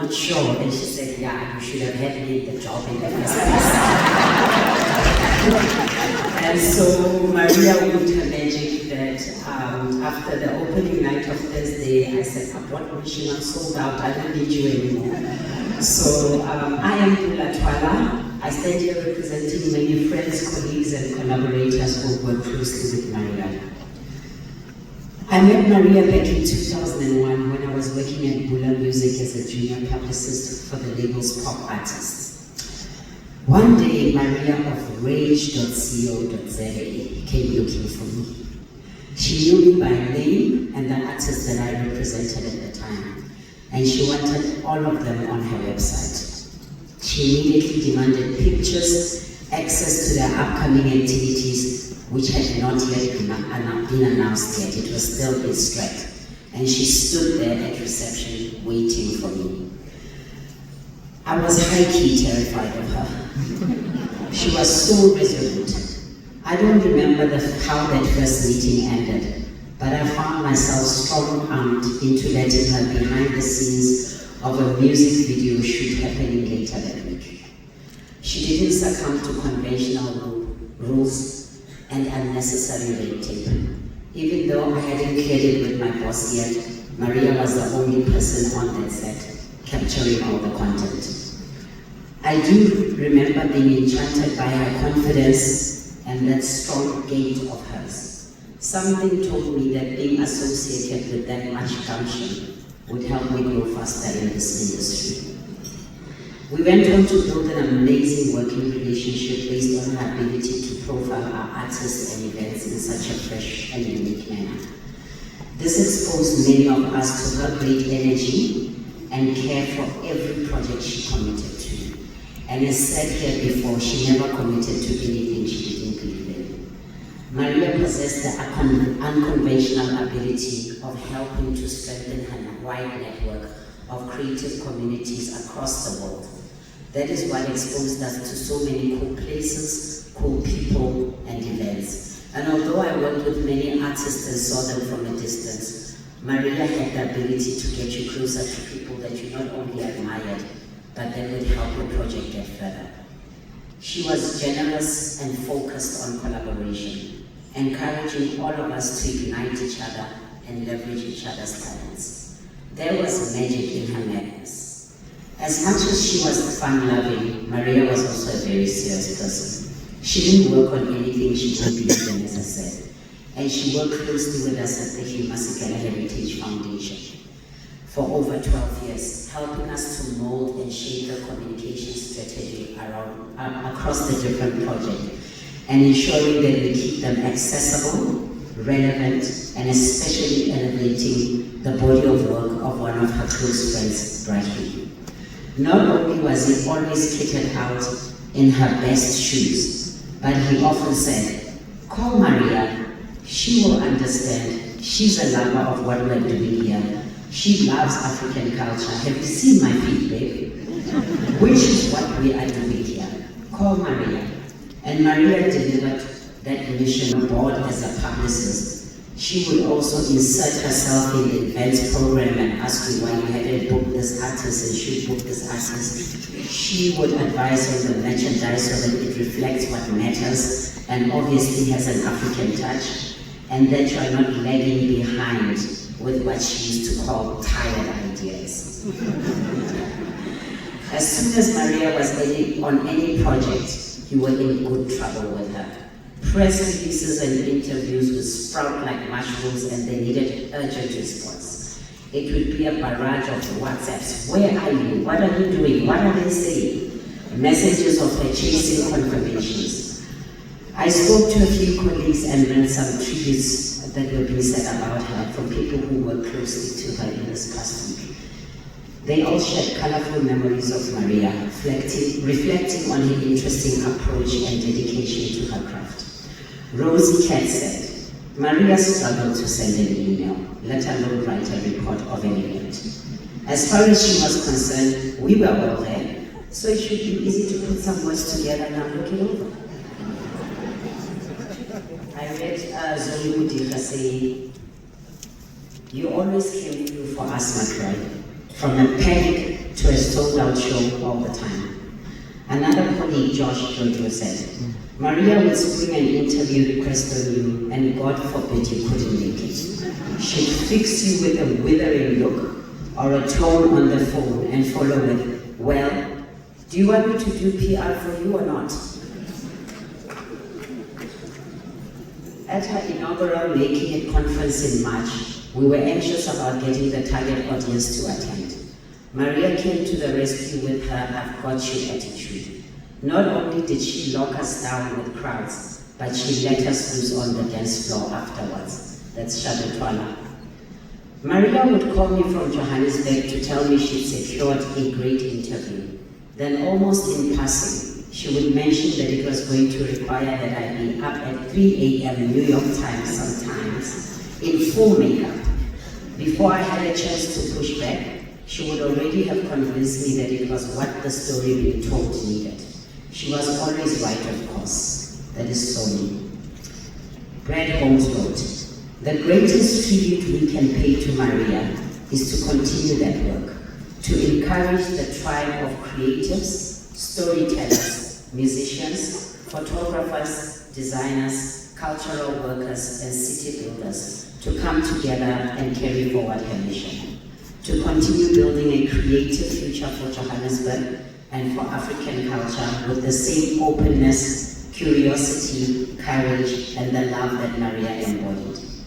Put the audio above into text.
Not sure, and she said, yeah, you should have had me the job in the first place. And so Maria worked her magic that after the opening night of Thursday, I said, I brought machine, I'm sold out, I don't need you anymore. So I am Bula Twala. I stand here representing many friends, colleagues, and collaborators who work closely with Maria. I met Maria back in 2001 when I was working at Bula Music as a junior publicist for the label's Pop Artists. One day, Maria of Rage.co.za came looking for me. She knew me by name and the artists that I represented at the time, and she wanted all of them on her website. She immediately demanded pictures, access to their upcoming activities, which had not yet been announced yet. It was still in strike. And she stood there at reception waiting for me. I was high-key terrified of her. She was so resolute. I don't remember how that first meeting ended, but I found myself strong-armed into letting her behind the scenes of a music video shoot happening later that week. She didn't succumb to conventional rules and unnecessary red tape. Even though I hadn't cleared it with my boss yet, Maria was the only person on that set capturing all the content. I do remember being enchanted by her confidence and that strong gait of hers. Something told me that being associated with that much gumption would help me grow faster in this industry. We went on to build an amazing working relationship based on her ability to profile our artists and events in such a fresh and unique manner. This exposed many of us to her great energy and care for every project she committed to. And as said here before, she never committed to anything she didn't believe in. Maria possessed the unconventional ability of helping to strengthen her wide network of creative communities across the world. That is what exposed us to so many cool places, cool people, and events. And although I worked with many artists and saw them from a distance, Maria had the ability to get you closer to people that you not only admired, but that would help your project get further. She was generous and focused on collaboration, encouraging all of us to ignite each other and leverage each other's talents. There was magic in her madness. As much as she was fun-loving, Maria was also a very serious person. She didn't work on anything she didn't believe in, as I said. And she worked closely with us at the Hugh Masekela Heritage Foundation for over 12 years, helping us to mold and shape the communication strategy across the different projects, and ensuring that we keep them accessible, relevant, and especially elevating the body of work of one of her close friends, Brahim. Not only was he always kitted out in her best shoes, but he often said, call Maria, she will understand. She's a lover of what we're doing here. She loves African culture. Have you seen my feet, babe? Which is what we are doing here. Call Maria. And Maria delivered that mission aboard as a publicist. She would also insert herself in the events program and ask you why you hadn't booked this artist and should book this artist. She would advise on the merchandise so that it reflects what matters and obviously has an African touch, and that you are not lagging behind with what she used to call tired ideas. As soon as Maria was on any project, you were in good trouble with her. Press releases and interviews would sprout like mushrooms and they needed urgent response. It would be a barrage of WhatsApps. Where are you? What are you doing? What are they saying? Messages of her chasing confirmations. I spoke to a few colleagues and read some tributes that were being said about her from people who worked closely to her in this past week. They all shared colorful memories of Maria, reflecting on her interesting approach and dedication to her craft. Rosie Cat said, Maria struggled to send an email, let alone write a report of an event. As far as she was concerned, we were all there, so it should be easy to put some words together and look it over. I read Zoe Mudiha say, you always came through for us, my friend. From a panic to a sold-out show all the time. Another colleague, Josh Jojo, said, Maria would spring an interview request on you, and God forbid you couldn't make it. She'd fix you with a withering look or a tone on the phone and follow with, well, do you want me to do PR for you or not? At her inaugural Making It conference in March, we were anxious about getting the target audience to attend. Maria came to the rescue with her I've got you attitude. Not only did she lock us down with crowds, but she let us loose on the dance floor afterwards. That's Shadutwala. Maria would call me from Johannesburg to tell me she'd secured a great interview. Then almost in passing, she would mention that it was going to require that I be up at 3 a.m. New York time sometimes, in full makeup. Before I had a chance to push back, she would already have convinced me that it was what the story being told needed. She was always right, of course. That is so me. Brad Holmes wrote, the greatest tribute we can pay to Maria is to continue that work, to encourage the tribe of creatives, storytellers, musicians, photographers, designers, cultural workers, and city builders to come together and carry forward her mission, to continue building a creative future for Johannesburg and for African culture with the same openness, curiosity, courage, and the love that Maria embodied.